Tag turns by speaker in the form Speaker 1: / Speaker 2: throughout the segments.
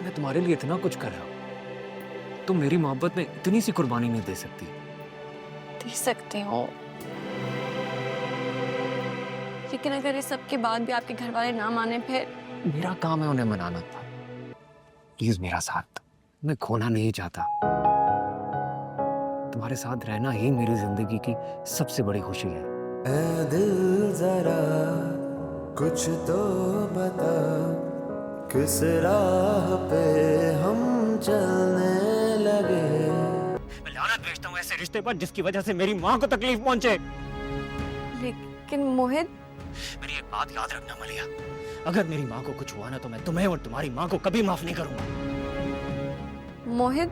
Speaker 1: मैं तुम्हारे लिए इतना कुछ कर रहा हूँ, तुम मेरी मोहब्बत में इतनी सी कुर्बानी नहीं दे सकती?
Speaker 2: दे सकती हूँ, लेकिन अगर इस सब के बाद भी आपके घर वाले ना माने फिर?
Speaker 1: मेरा काम है उन्हें मनाना था। प्लीज मेरा साथ, मैं खोना नहीं चाहता। तुम्हारे साथ रहना ही मेरी जिंदगी की सबसे बड़ी खुशी है।
Speaker 3: ऐ दिल जरा कुछ तो बता, किस राह पे हम चलने लगे।
Speaker 1: मैं लानत भेजता हूँ ऐसे रिश्ते पर जिसकी वजह से मेरी माँ को तकलीफ पहुंचे।
Speaker 2: लेकिन मोहित,
Speaker 1: मेरी एक बात याद रखना मलिया, अगर मेरी माँ को कुछ हुआ ना तो मैं तुम्हें और तुम्हारी माँ को कभी माफ नहीं करूंगा।
Speaker 2: मोहित,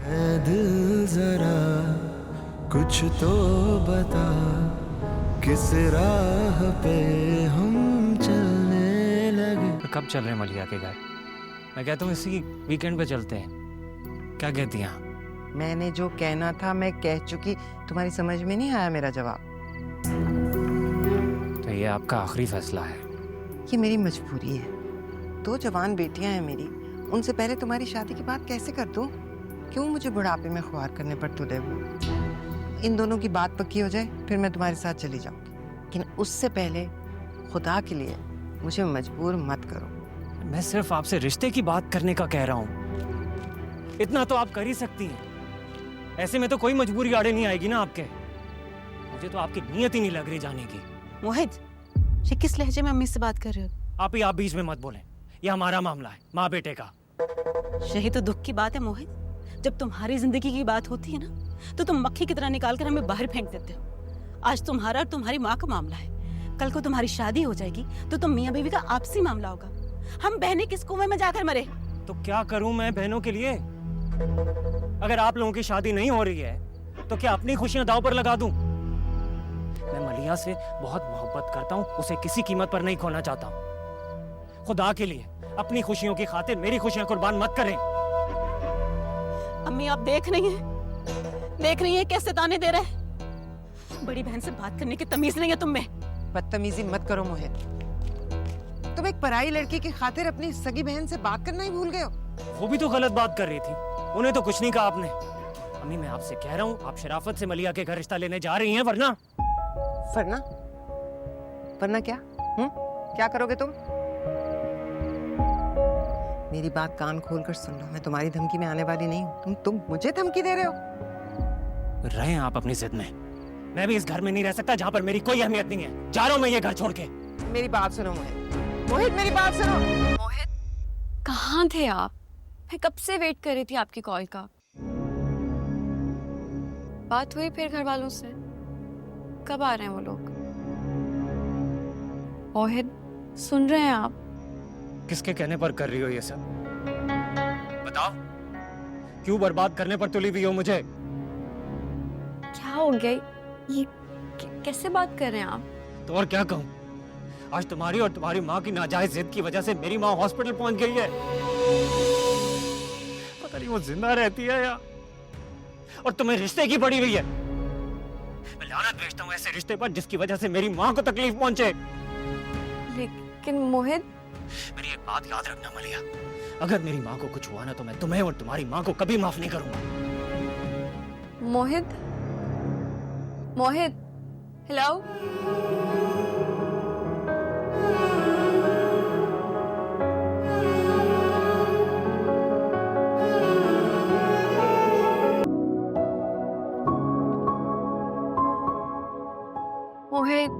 Speaker 3: ऐ दिल जरा कुछ तो बता, किस राह पे हम चलने लगे।
Speaker 1: कब चल रहे हैं मलिया के घर? मैं कहता हूँ इसी वीकेंड पे चलते हैं, क्या कहती हैं आप?
Speaker 4: मैंने जो कहना था मैं कह चुकी, तुम्हारी समझ में नहीं आया मेरा जवाब?
Speaker 1: तो ये आपका आखिरी फैसला है?
Speaker 4: ये मेरी मजबूरी है। दो जवान बेटियां हैं मेरी, उनसे पहले तुम्हारी शादी की बात कैसे कर दूं? क्यों मुझे बुढ़ापे में ख्वार करने पर तुले हुए? इन दोनों की बात पक्की हो जाए फिर मैं तुम्हारे साथ चली जाऊंगी, लेकिन उससे पहले खुदा के लिए मुझे मजबूर मत करो।
Speaker 1: मैं सिर्फ आपसे रिश्ते की बात करने का कह रहा हूँ, इतना तो आप कर ही सकती हैं। ऐसे में तो कोई मजबूरी आड़े नहीं आएगी ना आपके। मुझे तो आपकी नीयत ही नहीं लग रही जाने की।
Speaker 5: मोहित, ये किस लहजे में अम्मी से बात कर रहे हो?
Speaker 1: आप बीच में मत बोलें, ये हमारा मामला है, माँ बेटे का।
Speaker 5: यही तो दुख की बात है मोहित, जब तुम्हारी जिंदगी की बात होती है ना तो तुम मक्खी की तरह निकाल कर हमें बाहर फेंक देते हो। आज तुम्हारा और तुम्हारी माँ का मामला है, कल को तुम्हारी शादी हो जाएगी तो तुम मियाँ बीवी का आपसी मामला होगा। हम बहनें किस कुएं में जाकर मरे?
Speaker 1: तो क्या करूं मैं बहनों के लिए? अगर आप लोगों की शादी नहीं हो रही है तो क्या अपनी खुशियां दांव पर लगा दूं? मैं मलिया से बहुत मोहब्बत करता हूं, उसे किसी कीमत पर नहीं खोना चाहता हूं। खुदा के लिए अपनी खुशियों की खातिर मेरी खुशियां कुर्बान मत करें।
Speaker 5: अम्मी, आप देख रही हैं कैसे ताने दे रहे हैं? बड़ी बहन से बात करने की तमीज नहीं है तुम में।
Speaker 4: बदतमीजी मत करो मोहित, तुम एक पराई लड़की की खातिर अपनी सगी बहन से बात करना ही भूल गए हो।
Speaker 1: वो भी तो गलत बात कर रही थी, उन्हें तो कुछ नहीं कहा आपने। अम्मी, मैं आपसे कह रहा हूँ, आप शराफत से मलिया के घर रिश्ता लेने जा रही हैं, वरना
Speaker 4: वरना क्या? क्या करोगे तुम? मेरी बात कान खोलकर सुन लो, मैं तुम्हारी धमकी में आने वाली नहीं हूँ। तुम मुझे धमकी दे रहे हो?
Speaker 1: रहे आप अपनी जिद में। मैं भी इस घर में नहीं रह सकता जहाँ पर मेरी कोई अहमियत नहीं है। जा रहा हूँ मैं ये घर छोड़ के।
Speaker 4: मेरी बात सुनो मोहित, मेरी बात सुनो।
Speaker 2: मोहित, कहाँ थे आप? मैं कब से वेट कर रही थी आपकी कॉल का। बात हुई फिर घर वालों से? कब आ रहे हैं वो लोग? मोहित, सुन रहे हैं आप?
Speaker 1: किसके कहने पर कर रही हो ये सब? बताओ, क्यों बर्बाद करने पर तुली हुई हो मुझे?
Speaker 2: क्या हो गया? ये कैसे बात कर रहे हैं आप?
Speaker 1: तो और क्या कहूँ? आज तुम्हारी और तुम्हारी माँ की नाजायज जिद की वजह से मेरी माँ हॉस्पिटल पहुंच गई है। पता नहीं वो जिंदा रहती है या और तुम्हें रिश्ते की पड़ी हुई है। मैं लानत भेजता हूँ ऐसे रिश्ते पर जिसकी वजह से मेरी माँ को तकलीफ पहुंचे।
Speaker 2: लेकिन मोहित,
Speaker 1: मेरी एक बात याद रखना मलिया, अगर मेरी माँ को कुछ हुआ ना तो मैं तुम्हें और तुम्हारी माँ को कभी माफ नहीं करूंगा।
Speaker 2: मोहित, मोहित, हेलो? मोहित,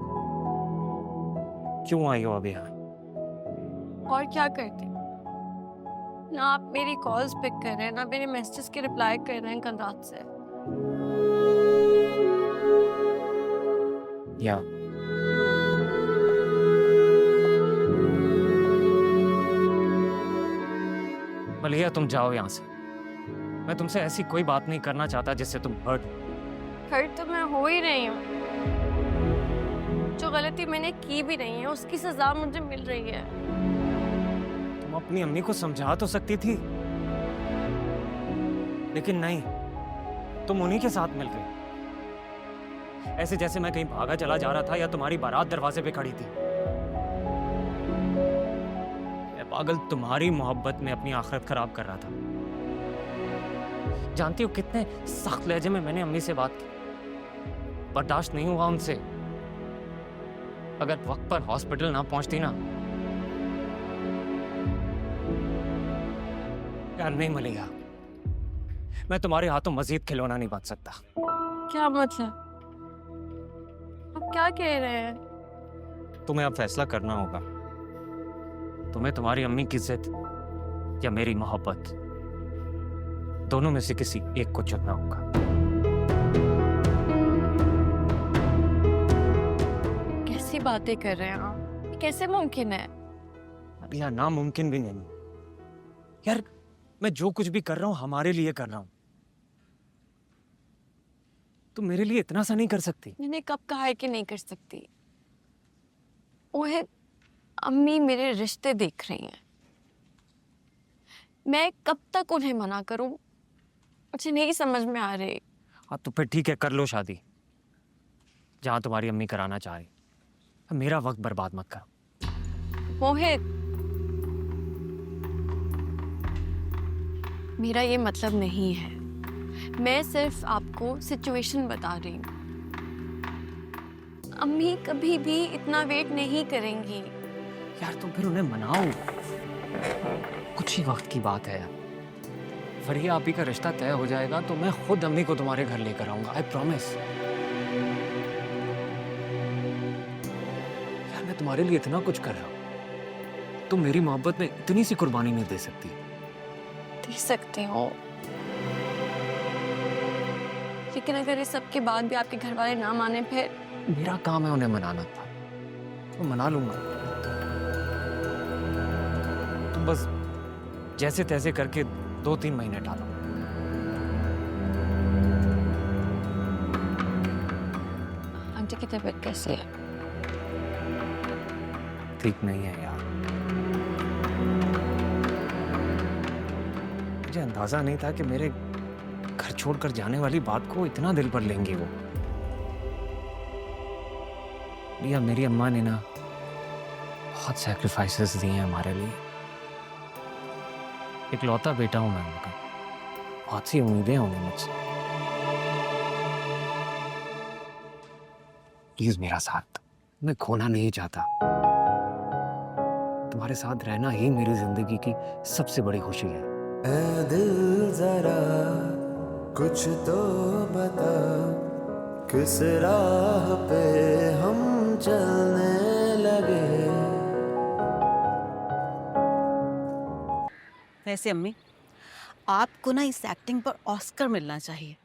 Speaker 1: क्यों आई हो अभी यहाँ?
Speaker 2: और क्या करते? ना आप मेरी कॉल्स पिक कर रहे हैं, ना मेरे मैसेजेस के रिप्लाई कर रहे हैं कल रात से।
Speaker 1: या मलिया, तुम जाओ यहाँ से। मैं तुमसे ऐसी कोई बात नहीं करना चाहता जिससे तुम हर्ट
Speaker 2: तो मैं हो ही रही हूँ। जो गलती मैंने की भी नहीं है उसकी सजा मुझे मिल रही है।
Speaker 1: तुम अपनी अम्मी को समझा तो सकती थी, लेकिन नहीं, तुम उन्हीं के साथ मिल गई, ऐसे जैसे मैं कहीं भागा चला जा रहा था या तुम्हारी बारात दरवाजे पे खड़ी थी। मैं पागल तुम्हारी मोहब्बत में अपनी आखिरत खराब कर रहा था। जानती हो कितने सख्त लहजे में मैंने अम्मी से बात की, बर्दाश्त नहीं हुआ उनसे। अगर वक्त पर हॉस्पिटल ना पहुंचती ना, यार नहीं मिलेगा, मैं तुम्हारे हाथों मजीद खिलौना नहीं बन सकता।
Speaker 2: क्या मतलब? आप क्या कह रहे हैं?
Speaker 1: तुम्हें अब फैसला करना होगा। तुम्हें तुम्हारी अम्मी की जिद या मेरी मोहब्बत, दोनों में से किसी एक को चुनना होगा।
Speaker 2: कैसी बातें कर रहे हैं आप? ये कैसे मुमकिन है?
Speaker 1: अब यार नामुमकिन भी नहीं। यार मैं जो कुछ भी कर रहा हूं हमारे लिए कर रहा हूं। तुम मेरे लिए इतना सा नहीं कर सकती?
Speaker 2: मैंने कब कहा है कि नहीं कर सकती? वो है, अम्मी मेरे रिश्ते देख रही हैं। मैं कब तक उन्हें मना करूं? मुझे नहीं समझ में आ रही।
Speaker 1: हाँ तो फिर ठीक है, कर लो शादी जहां तुम्हारी अम्मी कराना चाह रही। अब मेरा वक्त बर्बाद मत करो।
Speaker 2: मोहित, मेरा ये मतलब नहीं है। मैं सिर्फ आपको सिचुएशन बता रही हूँ। अम्मी कभी भी इतना वेट नहीं करेंगी।
Speaker 1: यार तुम फिर उन्हें मनाओ, कुछ ही वक्त की बात है यार। फरिया आपी का रिश्ता तय हो जाएगा तो मैं खुद अम्मी को तुम्हारे घर लेकर आऊंगा, आई प्रॉमिस। यार मैं तुम्हारे लिए इतना कुछ कर रहा हूं, तुम मेरी मोहब्बत में इतनी सी कुर्बानी नहीं दे सकती?
Speaker 2: दे सकते हो, लेकिन अगर इस सब के बाद भी आपके घर वाले ना माने फिर?
Speaker 1: मेरा काम है उन्हें मनाना था, तो मना लूंगा। तुम बस जैसे तैसे करके 2-3 महीने टालो।
Speaker 2: आंटी की तबीयत कैसी है?
Speaker 1: ठीक नहीं है यार। मुझे अंदाजा नहीं था कि मेरे घर छोड़कर जाने वाली बात को इतना दिल पर लेंगी वो। लिया, मेरी अम्मा ने ना बहुत सैक्रिफाइसेस दिए हैं हमारे लिए। इकलौता बेटा हूं मैं उनका, बहुत सी उम्मीदें हैं उन्हें मुझसे। प्लीज मेरा साथ, मैं खोना नहीं चाहता। तुम्हारे साथ रहना ही मेरी जिंदगी की सबसे बड़ी खुशी है।
Speaker 3: ऐ दिल जरा कुछ तो बता, किस राह पे हम चलने लगे।
Speaker 5: वैसे अम्मी, आपको ना इस एक्टिंग पर ऑस्कर मिलना चाहिए।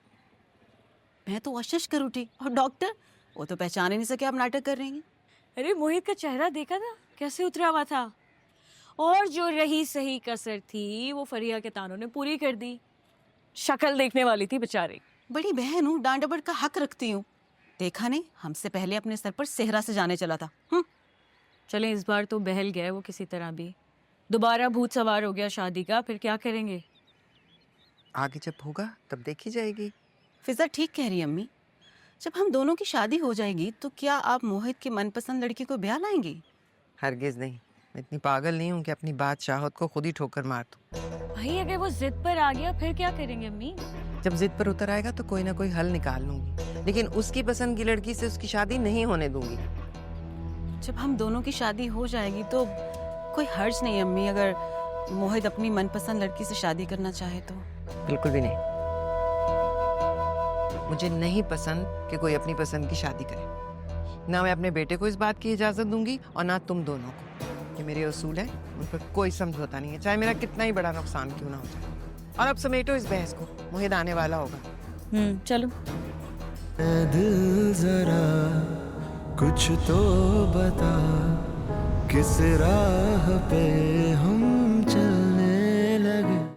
Speaker 5: मैं तो कोशिश कर उठी, और डॉक्टर वो तो पहचान ही नहीं सके आप नाटक कर रही हैं।
Speaker 6: अरे मोहित का चेहरा देखा था कैसे उतरा हुआ था, और जो रही सही कसर थी वो फरिया के तानों ने पूरी कर दी। शक्ल देखने वाली थी बेचारी।
Speaker 5: बड़ी बहन हूँ, डांट डपट का हक रखती हूँ। देखा नहीं, हमसे पहले अपने सर पर सेहरा से जाने चला था।
Speaker 6: चले इस बार तो बहल गए वो किसी तरह भी। दोबारा भूत सवार हो गया शादी का, फिर क्या करेंगे?
Speaker 4: आगे जब होगा तब देखी जाएगी।
Speaker 5: फिजा ठीक कह रही है अम्मी। जब हम दोनों की शादी हो जाएगी तो क्या आप मोहित की मनपसंद लड़की को ब्याह लाएंगी?
Speaker 4: हरगिज नहीं, मैं इतनी पागल नहीं हूँ कि अपनी बात चाहत को खुद ही ठोकर मार दूँ।
Speaker 6: भाई अगर वो जिद पर आ गया फिर क्या करेंगे अम्मी?
Speaker 4: जब जिद पर उतर आएगा तो कोई ना कोई हल निकाल लूंगी, लेकिन उसकी पसंद की लड़की से उसकी शादी नहीं होने दूंगी।
Speaker 5: जब हम दोनों की शादी हो जाएगी तो कोई हर्ज नहीं अम्मी, अगर मोहित अपनी मनपसंद लड़की से शादी करना चाहे तो।
Speaker 4: बिल्कुल भी नहीं। मुझे नहीं पसंद कि कोई अपनी पसंद की शादी करे। ना मैं अपने बेटे को इस बात की इजाजत दूंगी और ना तुम दोनों को। ये मेरे उसूल है, उन पर कोई समझौता नहीं है, चाहे मेरा कितना ही बड़ा नुकसान क्यों ना हो जाए। और अब समेटो इस बहस को, मोहित आने वाला होगा।
Speaker 6: चलो।
Speaker 3: ऐ दिल जरा कुछ तो बता, किस राह पे हम